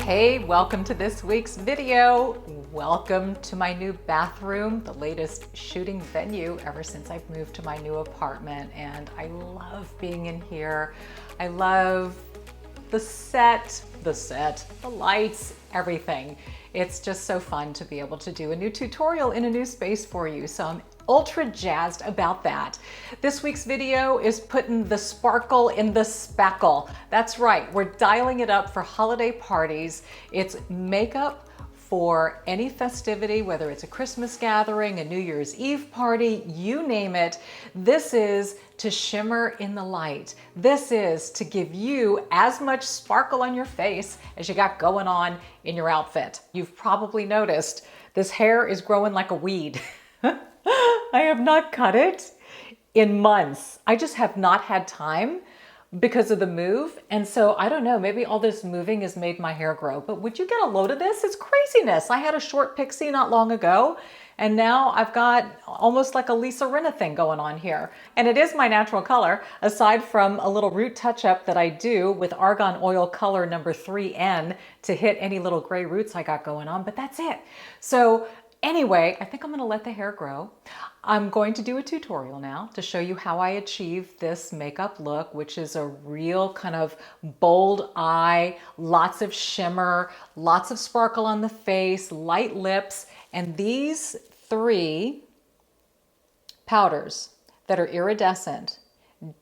Hey, welcome to this week's video. Welcome to my new bathroom, the latest shooting venue ever since I've moved to my new apartment. And I love being in here. I love the set, the lights, everything. It's just so fun to be able to do a new tutorial in a new space for you. So I'm ultra jazzed about that. This week's video is putting the sparkle in the spackle. That's right, we're dialing it up for holiday parties. It's makeup for any festivity, whether it's a Christmas gathering, a New Year's Eve party, you name it. This is to shimmer in the light. This is to give you as much sparkle on your face as you got going on in your outfit. You've probably noticed this hair is growing like a weed. I have not cut it in months. I just have not had time because of the move. And so I don't know, maybe all this moving has made my hair grow, but would you get a load of this? It's craziness. I had a short pixie not long ago, and now I've got almost like a Lisa Rinna thing going on here. And it is my natural color, aside from a little root touch-up that I do with Argan Oil Color number 3N to hit any little gray roots I got going on, but that's it. So anyway, I think I'm gonna let the hair grow. I'm going to do a tutorial now to show you how I achieve this makeup look, which is a real kind of bold eye, lots of shimmer, lots of sparkle on the face, light lips, and these three powders that are iridescent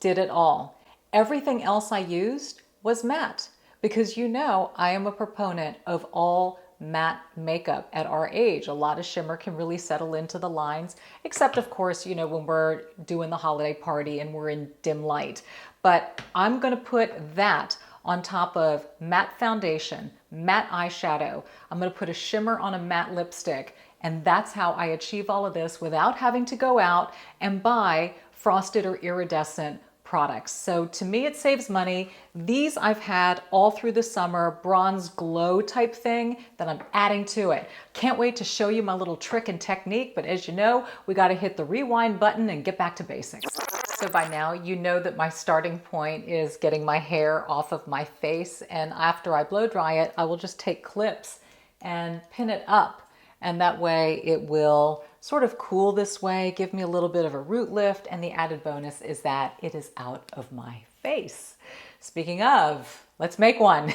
did it all. Everything else I used was matte because you know I am a proponent of all matte makeup at our age. A lot of shimmer can really settle into the lines, except of course, you know, when we're doing the holiday party and we're in dim light. But I'm gonna put that on top of matte foundation, matte eyeshadow. I'm gonna put a shimmer on a matte lipstick, and that's how I achieve all of this without having to go out and buy frosted or iridescent products. So to me, it saves money. These I've had all through the summer, bronze glow type thing that I'm adding to it. Can't wait to show you my little trick and technique, but as you know, we got to hit the rewind button and get back to basics. So by now, you know that my starting point is getting my hair off of my face. And after I blow dry it, I will just take clips and pin it up. And that way it will sort of cool this way, give me a little bit of a root lift, and the added bonus is that it is out of my face. Speaking of, let's make one.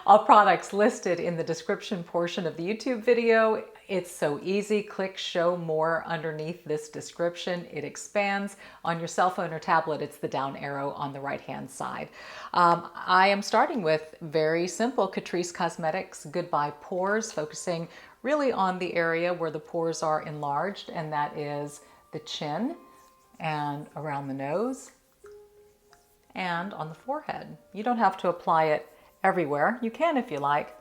All products listed in the description portion of the YouTube video. It's so easy. Click show more underneath this description. It expands. On your cell phone or tablet, it's the down arrow on the right-hand side. I am starting with very simple Catrice Cosmetics Goodbye Pores, focusing really on the area where the pores are enlarged, and that is the chin and around the nose and on the forehead. You don't have to apply it everywhere. You can if you like,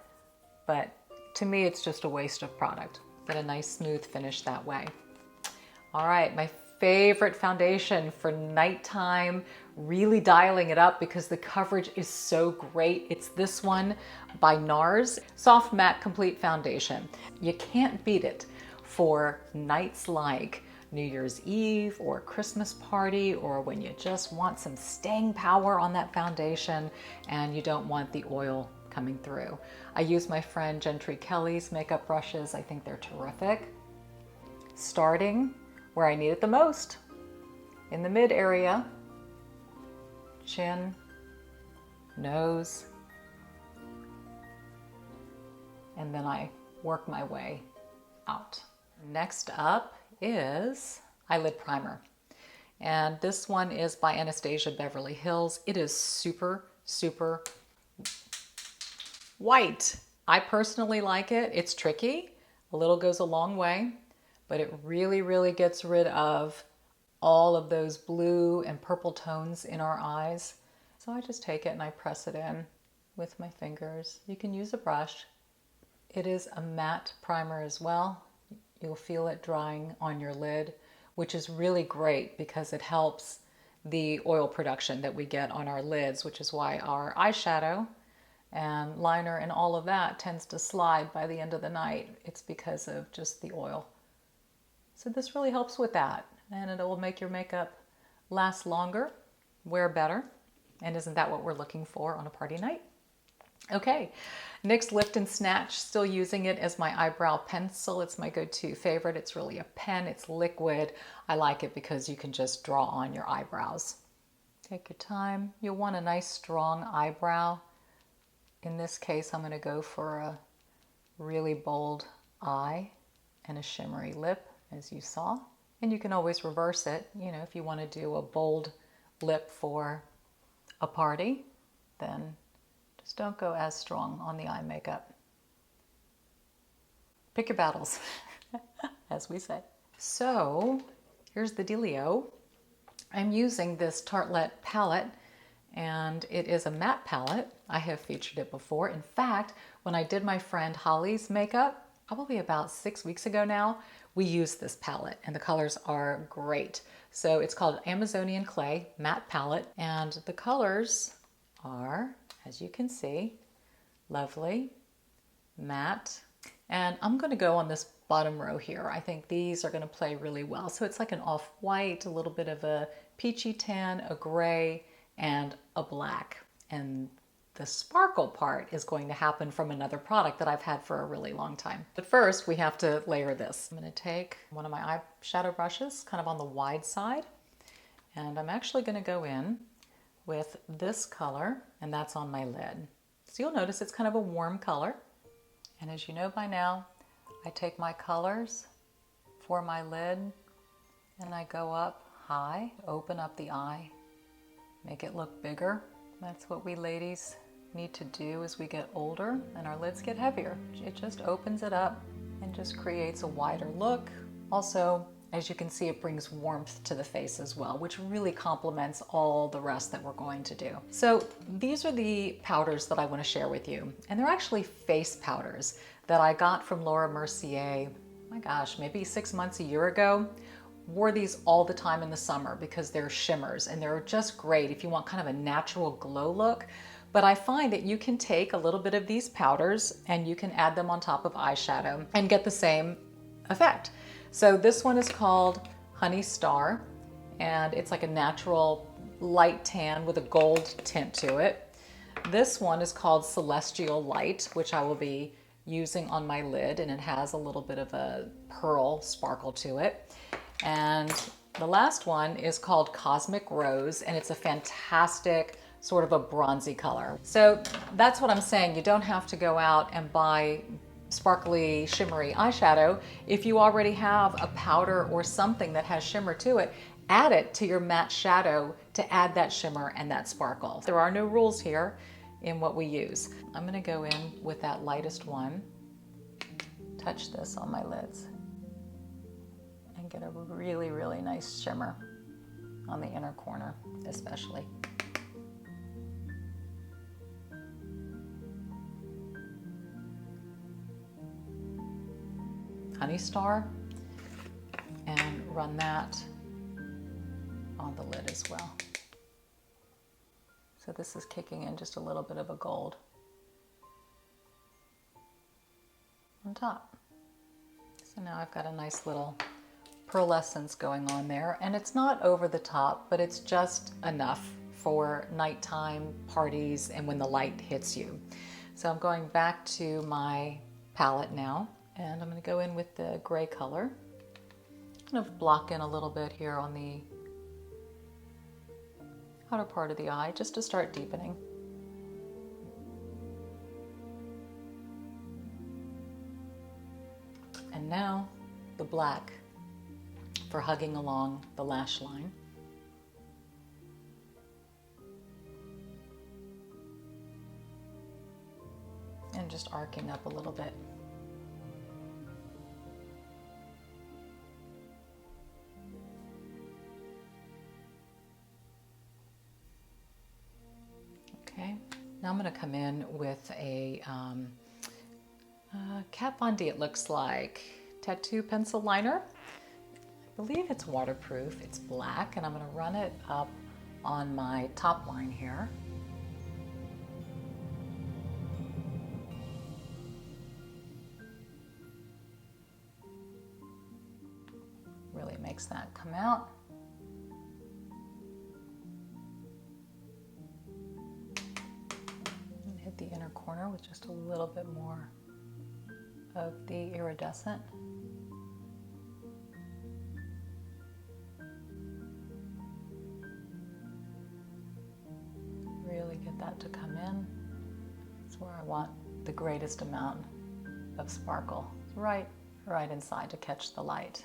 but to me, it's just a waste of product. Get a nice smooth finish that way. All right, my favorite foundation for nighttime, really dialing it up because the coverage is so great. It's this one by NARS, Soft Matte Complete Foundation. You can't beat it for nights like New Year's Eve or Christmas party, or when you just want some staying power on that foundation and you don't want the oil coming through. I use my friend Gentry Kelly's makeup brushes. I think they're terrific. Starting where I need it the most, in the mid area, chin, nose, and then I work my way out. Next up is eyelid primer. And this one is by Anastasia Beverly Hills. It is super, super white. I personally like it. It's tricky. A little goes a long way, but it really, really gets rid of all of those blue and purple tones in our eyes. So I just take it and I press it in with my fingers. You can use a brush. It is a matte primer as well. You'll feel it drying on your lid, which is really great because it helps the oil production that we get on our lids, which is why our eyeshadow and liner and all of that tends to slide by the end of the night. It's because of just the oil. So this really helps with that, and it will make your makeup last longer, wear better, and isn't that what we're looking for on a party night? Okay, NYX Lift and Snatch, still using it as my eyebrow pencil. It's my go-to favorite. It's really a pen, it's liquid. I like it because you can just draw on your eyebrows. Take your time. You'll want a nice strong eyebrow. In this case, I'm going to go for a really bold eye and a shimmery lip, as you saw. And you can always reverse it, you know, if you want to do a bold lip for a party, then just don't go as strong on the eye makeup. Pick your battles, as we say. So here's the dealio. I'm using this Tartelette palette, and it is a matte palette. I have featured it before. In fact, when I did my friend Holly's makeup, probably about 6 weeks ago now, we used this palette, and the colors are great. So it's called Amazonian Clay Matte Palette, and the colors are, as you can see, lovely, matte. And I'm going to go on this bottom row here. I think these are going to play really well. So it's like an off-white, a little bit of a peachy tan, a gray, and a black. And the sparkle part is going to happen from another product that I've had for a really long time. But first, we have to layer this. I'm going to take one of my eyeshadow brushes, kind of on the wide side, and I'm actually going to go in with this color, and that's on my lid. So you'll notice it's kind of a warm color. And as you know by now, I take my colors for my lid and I go up high, open up the eye, make it look bigger. That's what we ladies need to do as we get older and our lids get heavier. It just opens it up and just creates a wider look. Also, as you can see, it brings warmth to the face as well, which really complements all the rest that we're going to do. So these are the powders that I want to share with you. And they're actually face powders that I got from Laura Mercier, my gosh, maybe 6 months, a year ago. Wore these all the time in the summer because they're shimmers and they're just great if you want kind of a natural glow look. But I find that you can take a little bit of these powders and you can add them on top of eyeshadow and get the same effect. So this one is called Honey Star, and it's like a natural light tan with a gold tint to it. This one is called Celestial Light, which I will be using on my lid, and it has a little bit of a pearl sparkle to it. And the last one is called Cosmic Rose, and it's a fantastic sort of a bronzy color. So that's what I'm saying. You don't have to go out and buy sparkly, shimmery eyeshadow. If you already have a powder or something that has shimmer to it, add it to your matte shadow to add that shimmer and that sparkle. There are no rules here in what we use. I'm gonna go in with that lightest one, touch this on my lids, and get a really, really nice shimmer on the inner corner, especially. Honey Star, and run that on the lid as well. So this is kicking in just a little bit of a gold on top. So now I've got a nice little pearlescence going on there, and it's not over the top, but it's just enough for nighttime parties and when the light hits you. So I'm going back to my palette now, and I'm going to go in with the gray color. Kind of block in a little bit here on the outer part of the eye, just to start deepening. And now the black for hugging along the lash line. And just arcing up a little bit. Okay, now I'm going to come in with a Kat Von D, it looks like, tattoo pencil liner. I believe it's waterproof, it's black, and I'm going to run it up on my top line here. Really makes that come out. the inner corner with just a little bit more of the iridescent. Really get that to come in. That's where I want the greatest amount of sparkle. Right inside to catch the light.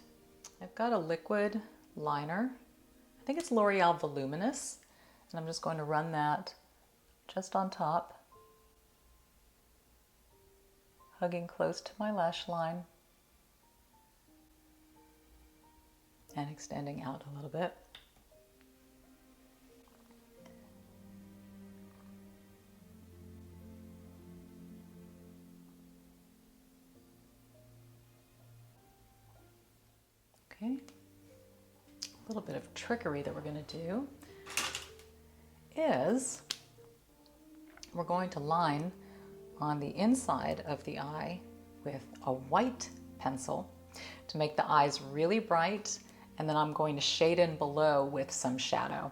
I've got a liquid liner. I think it's L'Oreal Voluminous, and I'm just going to run that just on top, hugging close to my lash line and extending out a little bit. Okay. A little bit of trickery that we're going to do is we're going to line on the inside of the eye with a white pencil to make the eyes really bright, and then I'm going to shade in below with some shadow.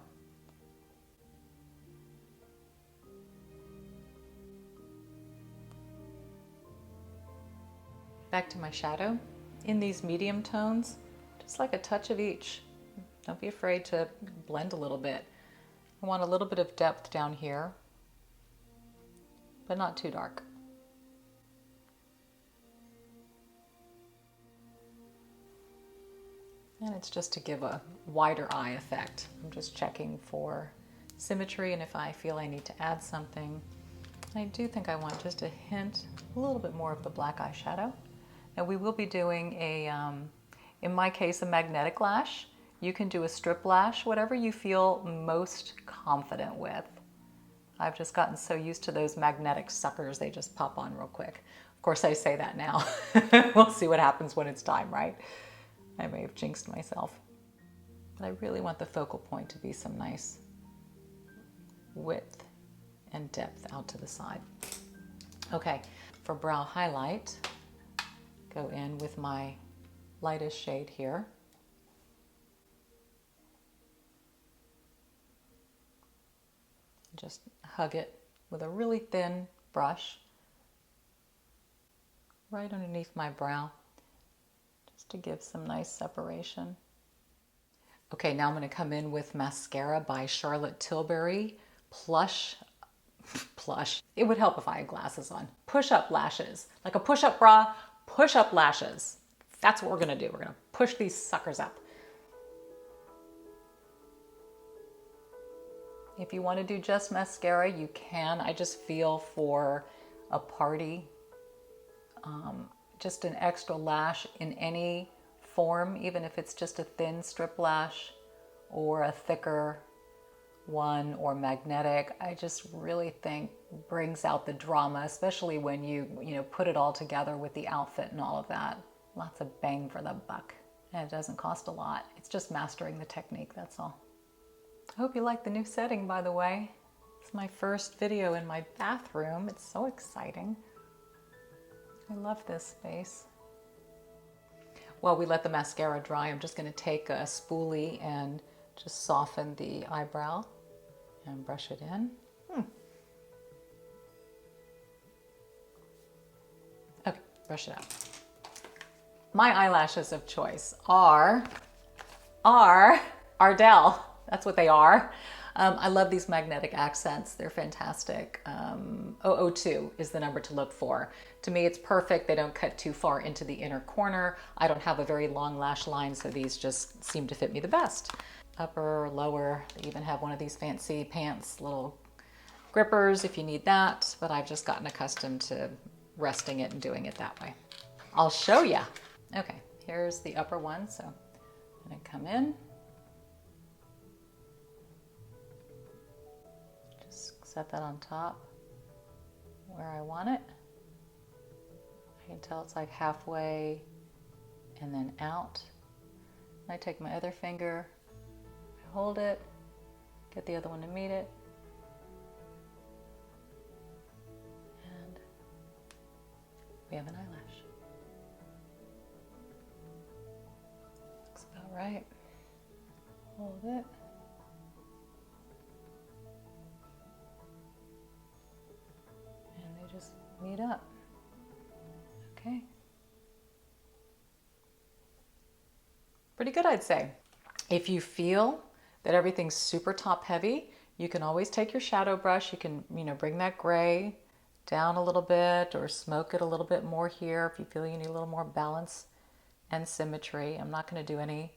Back to my shadow. In these medium tones, just like a touch of each. Don't be afraid to blend a little bit. I want a little bit of depth down here, but not too dark. And it's just to give a wider eye effect. I'm just checking for symmetry, and if I feel I need to add something, I do think I want just a hint, a little bit more of the black eyeshadow. Now we will be doing a, in my case, a magnetic lash. You can do a strip lash, whatever you feel most confident with. I've just gotten so used to those magnetic suckers, they just pop on real quick. Of course, I say that now. We'll see what happens when it's time, right? I may have jinxed myself. But I really want the focal point to be some nice width and depth out to the side. Okay, for brow highlight, go in with my lightest shade here. Just hug it with a really thin brush right underneath my brow, just to give some nice separation. Okay, now I'm going to come in with Mascara by Charlotte Tilbury. Plush. It would help if I had glasses on. Push-up lashes. Like a push-up bra, push-up lashes. That's what we're going to do. We're going to push these suckers up. If you want to do just mascara, you can. I just feel for a party, just an extra lash in any form, even if it's just a thin strip lash or a thicker one or magnetic, I just really think brings out the drama, especially when you put it all together with the outfit and all of that. Lots of bang for the buck. And it doesn't cost a lot. It's just mastering the technique, that's all. I hope you like the new setting, by the way. It's my first video in my bathroom. It's so exciting. I love this space. While we let the mascara dry, I'm just going to take a spoolie and just soften the eyebrow and brush it in. Okay, brush it out. My eyelashes of choice are Ardell. That's what they are. I love these magnetic accents. They're fantastic. 002 is the number to look for. To me, it's perfect. They don't cut too far into the inner corner. I don't have a very long lash line, so these just seem to fit me the best. Upper, lower, they even have one of these fancy pants, little grippers if you need that, but I've just gotten accustomed to resting it and doing it that way. I'll show you. Okay, here's the upper one, so I'm gonna come in. Just set that on top where I want it. I can tell it's like halfway and then out. I take my other finger, I hold it, get the other one to meet it, and we have an eyelash. Looks about right. Hold it. meet up. Okay. Pretty good, I'd say. If you feel that everything's super top heavy, you can always take your shadow brush. You can, bring that gray down a little bit or smoke it a little bit more here if you feel you need a little more balance and symmetry. I'm not going to do any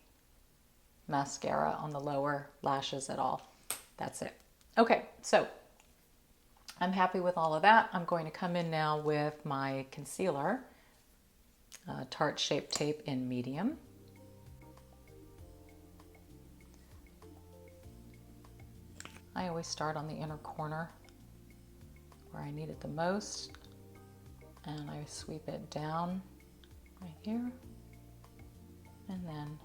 mascara on the lower lashes at all. That's it. Okay, so I'm happy with all of that. I'm going to come in now with my concealer, Tarte Shape Tape in medium. I always start on the inner corner where I need it the most, and I sweep it down right here and then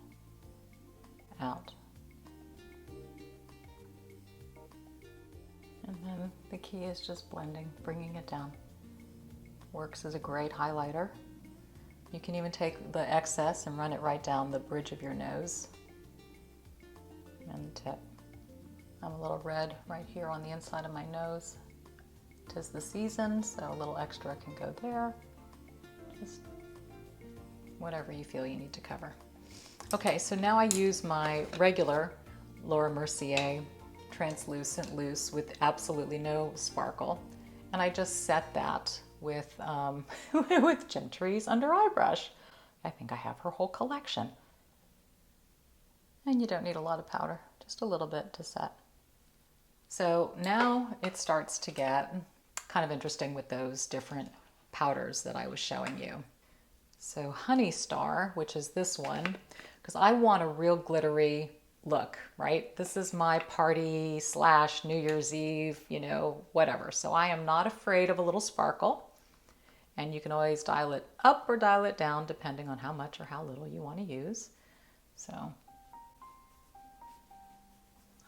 out. And then the key is just blending, bringing it down. Works as a great highlighter. You can even take the excess and run it right down the bridge of your nose and the tip. I'm a little red right here on the inside of my nose. 'Tis the season, so a little extra can go there. Just whatever you feel you need to cover. Okay, so now I use my regular Laura Mercier translucent loose with absolutely no sparkle, and I just set that with with Gentry's under eye brush. I think I have her whole collection. And you don't need a lot of powder, just a little bit to set. So now it starts to get kind of interesting with those different powders that I was showing you. So Honey Star, which is this one, because I want a real glittery look, right? This is my party / New Year's Eve, whatever. So I am not afraid of a little sparkle, and you can always dial it up or dial it down depending on how much or how little you want to use. So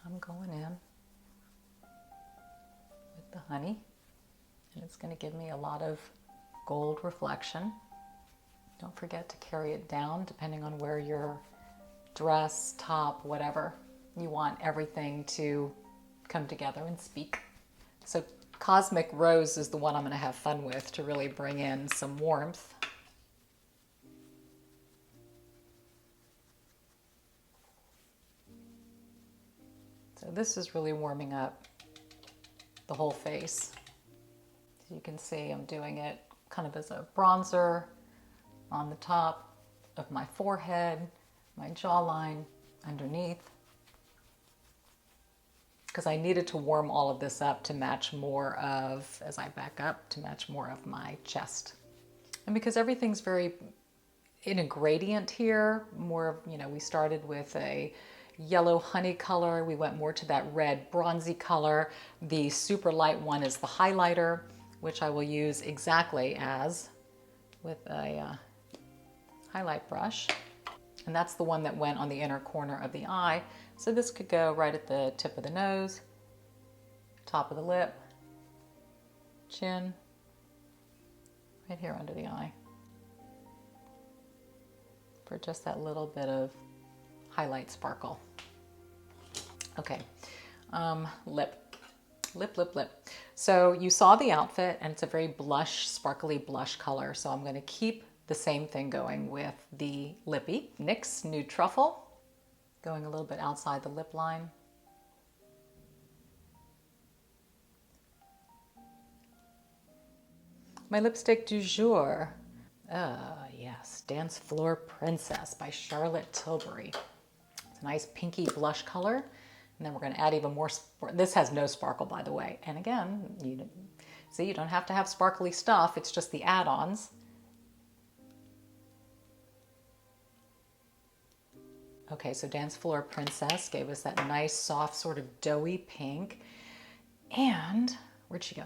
I'm going in with the honey, and it's going to give me a lot of gold reflection. Don't forget to carry it down depending on where your dress, top, whatever. You want everything to come together and speak. So Cosmic Rose is the one I'm going to have fun with to really bring in some warmth. So this is really warming up the whole face. As you can see, I'm doing it kind of as a bronzer on the top of my forehead, my jawline, underneath, because I needed to warm all of this up to match more of, as I back up, to match more of my chest. And because everything's very in a gradient here, more of, we started with a yellow honey color, we went more to that red bronzy color. The super light one is the highlighter, which I will use exactly as with a highlight brush. And that's the one that went on the inner corner of the eye. So this could go right at the tip of the nose, top of the lip, chin, right here under the eye, for just that little bit of highlight sparkle. Okay, lip. So you saw the outfit, and it's a very blush, sparkly blush color. So I'm going to keep the same thing going with the lippy. NYX Nude Truffle, going a little bit outside the lip line. My lipstick du jour. Yes, Dance Floor Princess by Charlotte Tilbury. It's a nice pinky blush color. And then we're going to add even more. This has no sparkle, by the way. And again, you don't have to have sparkly stuff. It's just the add-ons. Okay, so Dance Floor Princess gave us that nice, soft, sort of doughy pink. And where'd she go?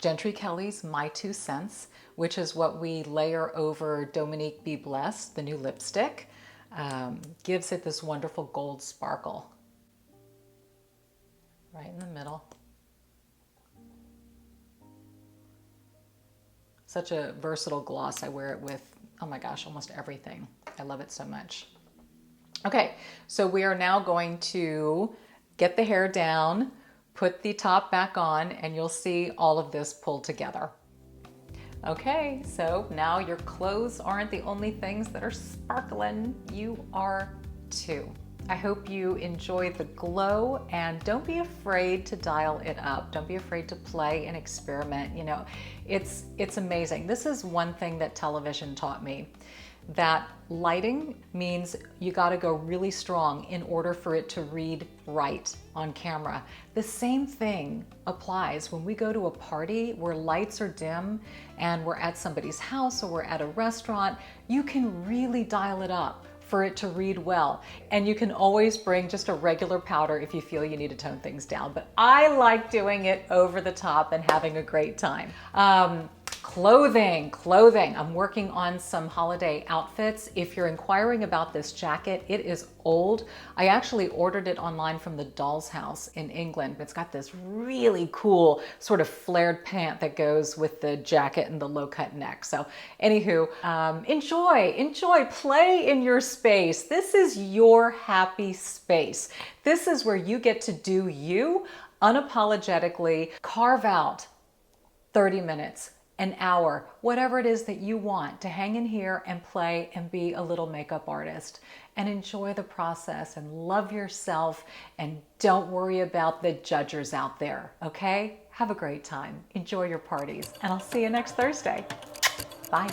Gentry Kelly's My Two Cents, which is what we layer over Dominique Be Blessed, the new lipstick. Gives it this wonderful gold sparkle. Right in the middle. Such a versatile gloss. I wear it with, oh my gosh, almost everything. I love it so much. Okay, so we are now going to get the hair down, put the top back on and you'll see all of this pulled together. Okay, so now your clothes aren't the only things that are sparkling, you are too. I hope you enjoy the glow, and don't be afraid to dial it up. Don't be afraid to play and experiment. You know, it's amazing. This is one thing that television taught me, that lighting means you got to go really strong in order for it to read right on camera. The same thing applies when we go to a party where lights are dim and we're at somebody's house or we're at a restaurant. You can really dial it up for it to read well. And you can always bring just a regular powder if you feel you need to tone things down. But I like doing it over the top and having a great time. Clothing. I'm working on some holiday outfits. If you're inquiring about this jacket, it is old. I actually ordered it online from the Doll's House in England. It's got this really cool sort of flared pant that goes with the jacket and the low-cut neck. So anywho, enjoy, play in your space. This is your happy space. This is where you get to do you unapologetically. Carve out 30 minutes, an hour, whatever it is that you want to hang in here and play and be a little makeup artist, and enjoy the process and love yourself, and don't worry about the judgers out there, okay? Have a great time. Enjoy your parties, and I'll see you next Thursday. Bye.